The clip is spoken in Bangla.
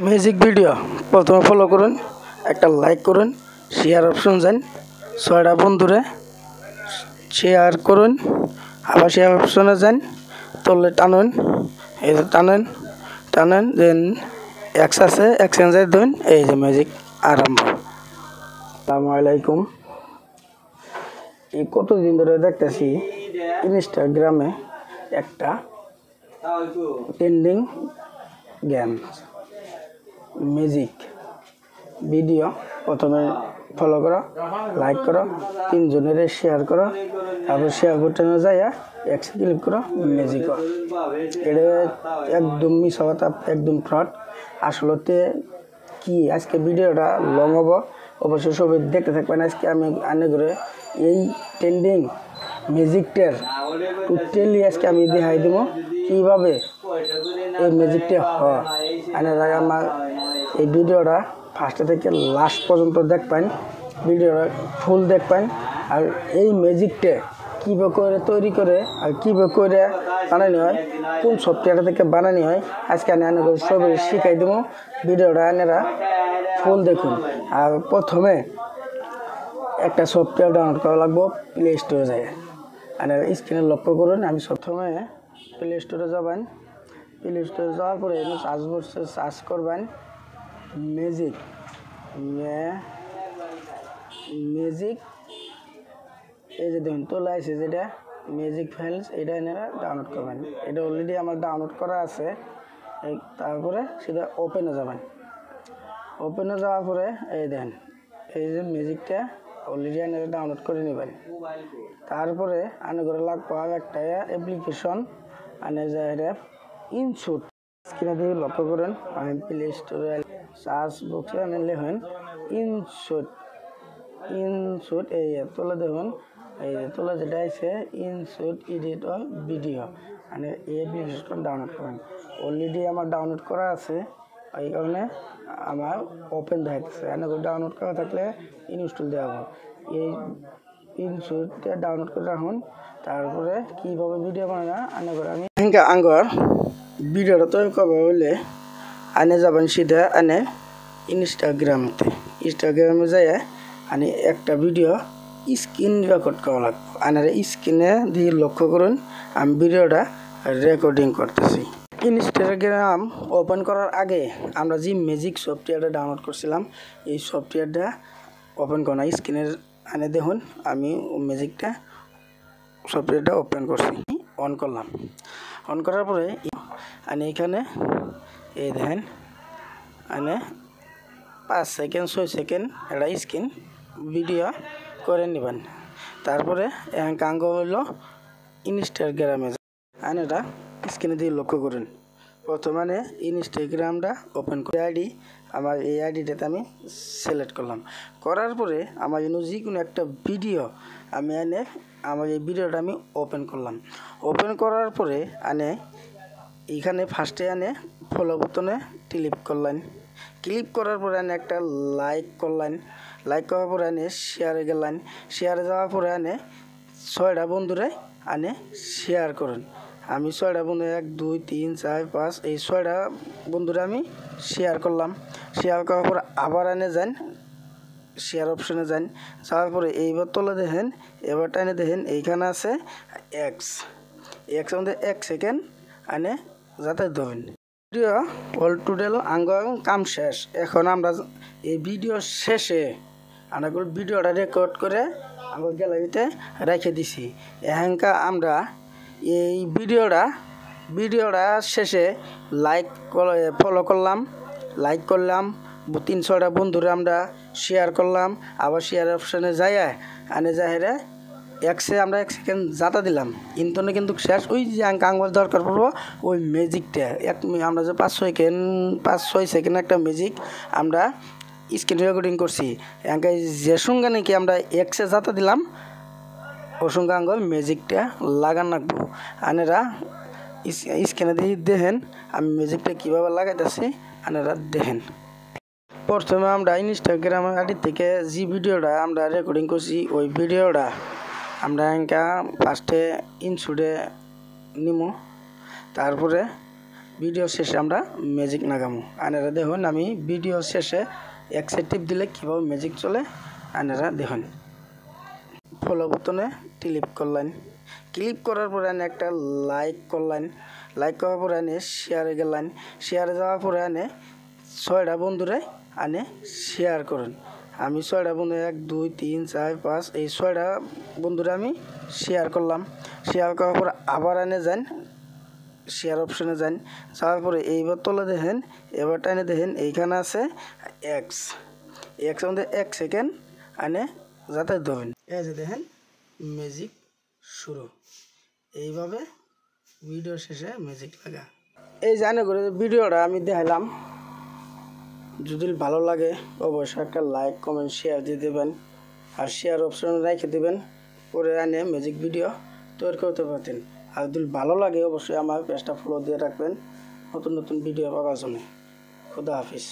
মিউজিক ভিডিও প্রথমে ফলো করুন, একটা লাইক করুন, শেয়ার অপশন যান, 6টা বন্ধুরে শেয়ার করুন, আবার শেয়ার অপশনে যান, তলে টানুন, এই যে টানেন টানেন দেন এক্স আছে এক্সচেঞ্জে ধরুন, এই যে মিউজিক আরম্ভ। আসসালামু আলাইকুম। এই কতদিন ধরে দেখতেছি ইনস্টাগ্রামে একটা ট্রেন্ডিং গেম মিউজিক ভিডিও। প্রথমে ফলো করো, লাইক করো, 3 জনের শেয়ার করো, তারপর শেয়ার করতে না যাইয়া এক্সে ক্লিক করো, মিউজিক। এটা একদম মিস কথা, একদম ফ্রড। আসলতে কি আজকে ভিডিওটা লং হবো, অবশ্যই সবাই দেখতে থাকবেন। আজকে আমি আনে করে এই ট্রেন্ডিং মিউজিকটার টোটালি আজকে আমি দেখাই দেবো কীভাবে এই মিউজিকটা হয়। আমার এই ভিডিওটা ফার্স্ট থেকে লাস্ট পর্যন্ত দেখবেন, ভিডিওটা ফুল দেখবেন। আর এই মিউজিকটা কীভাবে করে তৈরি করে আর কীভাবে করে বানানো হয়, কোন সফটওয়্যার থেকে বানানো হয়, আজকে আমি সবাই শিখাই দেবো। ভিডিওটা আপনারা ফুল দেখুন। আর প্রথমে একটা সফটওয়্যার ডাউনলোড করা লাগবে প্লে স্টোরে যায়। আর স্ক্রিনে লক্ষ্য করুন, আমি প্রথমে প্লে স্টোরে যাবেন। প্লে স্টোরে যাওয়ার পরে সার্চ বক্সে সার্চ করবেন মিউজিক মিউজিক। এই যে দেখুন তোলা আছে যেটা মিউজিক ফাইলস, এটা এনারা ডাউনলোড করবেন। এটা অলরেডি আমার ডাউনলোড করা আছে। তারপরে সেটা ওপেনে যাবেন। ওপেনে যাওয়ার পরে এই দেখেন এই যে মিউজিকটা অলরেডি এনারা ডাউনলোড করে নেবেন। তারপরে আনে করে লাগবে একটা অ্যাপ্লিকেশন আনে যায় ইনশুট। স্ক্রিনে দিয়ে লক্ষ্য করেন, আমি প্লে স্টোরে সার্চ বক্সে আনে লেখেন ইনশুট। ইনশুট এই তোলা দেখুন, এই তোলা যেটা আছে ইনশুট এডিট ভিডিও। মানে এই অ্যাপ্লিকেশন ডাউনলোড করেন। অলরেডি আমার ডাউনলোড করা আছে, এই কারণে আমার ওপেন দেখাচ্ছে। এনে ডাউনলোড করা থাকলে ইনস্টল দেওয়া হবে। এই ইনশুটটা ডাউনলোড করে রাখুন। তারপরে কীভাবে ভিডিও বানানো আনে করে আমি আঙ্গর ভিডিওটা তৈরি করবো হলে আনে যাবেন সিধা আনে ইনস্টাগ্রামে যায় আনে একটা ভিডিও স্ক্রিন রেকর্ড করা লাগবে। আনার স্ক্রিনে দিয়ে লক্ষ্য করুন, আমি ভিডিওটা রেকর্ডিং করতেছি। ইনস্টাগ্রাম ওপেন করার আগে আমরা যে মিউজিক সফটওয়্যারটা ডাউনলোড করছিলাম, এই সফটওয়্যারটা ওপেন করা স্ক্রিনের আনে দেখুন, আমি মিউজিকটা সফটওয়্যারটা ওপেন করছি, অন করলাম। অন করার পরে আমি এখানে এই দেখেন মানে 5 সেকেন্ড 6 সেকেন্ড একটা স্ক্রিন ভিডিও করে নেবেন। তারপরে কাঙ্গ হইল ইনস্টাগ্রামে এটা স্ক্রিনে দিয়ে লক্ষ্য করুন। প্রথমে ইনস্টাগ্রামটা ওপেন করে আইডি, আমার এই আইডিটাতে আমি সিলেক্ট করলাম। করার পরে আমার যে কোনো একটা ভিডিও আমি আমার এই ভিডিওটা আমি ওপেন করলাম। ওপেন করার পরে এখানে ফার্স্টে ফলো বোতামে ক্লিক করলেন। ক্লিক করার পরে একটা লাইক করলেন। লাইক করার পরে শেয়ারে গেলেন। শেয়ারে যাওয়ার পরে 6টা বন্ধুরে শেয়ার করুন। আমি 6টা বন্ধু 1 2 3 4 5 এই 6টা বন্ধুরা আমি শেয়ার করলাম। শেয়ার করার পর আবার যান, শেয়ার অপশনে যান। যাওয়ার পরে এইবার তোলা দেখেন, এবার টাইনে দেখেন এইখানে আছে এক্স মধ্যে 1 সেকেন্ড যাতায়াত দেবেন। ভিডিও অল টোটাল আঙ্গ কাম শেষ। এখন আমরা এই ভিডিও শেষে আমরা ভিডিওটা রেকর্ড করে আমার গ্যালারিতে রেখে দিছি। এখানকার আমরা এই ভিডিওটা শেষে ফলো করলাম, লাইক করলাম, 3-6টা বন্ধুরা আমরা শেয়ার করলাম। আবার শেয়ার অপশানে যাই যাহেরা এক্সে আমরা 1 সেকেন্ড যাতা দিলাম। ইন্টনে কিন্তু শেষ। ওই যে আঙ্গল দরকার পড়বো ওই মিউজিকটা আমরা যে 5-6 সেকেন্ড একটা মিউজিক আমরা স্ক্রিন রেকর্ডিং করছি, যে সঙ্গে নাকি আমরা এক্সে যাতা দিলাম ওর সঙ্গে আঙ্গল মিউজিকটা লাগান রাখবো। আনেরা স্ক্রিনে দিয়ে দেখেন আমি মিউজিকটা কীভাবে লাগাইতেছি, আনেরা দেখেন। প্রথমে আমরা ইনস্টাগ্রাম আইডি থেকে যে ভিডিওটা আমরা রেকর্ডিং করছি ওই ভিডিওটা আমরা ফার্স্টে ইনশুটে নিমো। তারপরে ভিডিও শেষে আমরা ম্যাজিক লাগামু। আপনারা দেখুন আমি ভিডিও শেষে এক সাইড টিপ দিলে কীভাবে ম্যাজিক চলে আপনারা দেখুন। ফলো বুতনে ক্লিক করলেন, ক্লিক করার পরে আনে একটা লাইক করলেন, লাইক করার পরে আনে শেয়ারে গেলেন, শেয়ারে যাওয়ার পরে আনে 6টা বন্ধুরে আনে শেয়ার করুন। আমি 6টা বন্ধু 1 2 3 4 5 এই 6টা বন্ধুরা আমি শেয়ার করলাম। শেয়ার করার পর আবার আনে যান শেয়ার অপশনে যান, যাওয়ার পরে এইবার তোলা দেখেন, এবার টাইনে দেখেন এইখানে আছে এক্স মধ্যে 1 সেকেন্ড আনে যাতে ধরবেন। এই যে দেখেন ম্যাজিক শুরু। এইভাবে ভিডিও শেষে ম্যাজিক লাগা। এই জানে করে ভিডিওটা আমি দেখাইলাম, যদি ভালো লাগে অবশ্যই একটা লাইক কমেন্ট শেয়ার দিয়ে দেবেন, আর শেয়ার অপশন রেখে দেবেন, পরে আনে ম্যাজিক ভিডিও তৈরি করতে পারতেন। আর যদি ভালো লাগে অবশ্যই আমার পেজটা ফলো দিয়ে রাখবেন নতুন নতুন ভিডিও পাওয়ার জন্য। খুদা হাফিজ।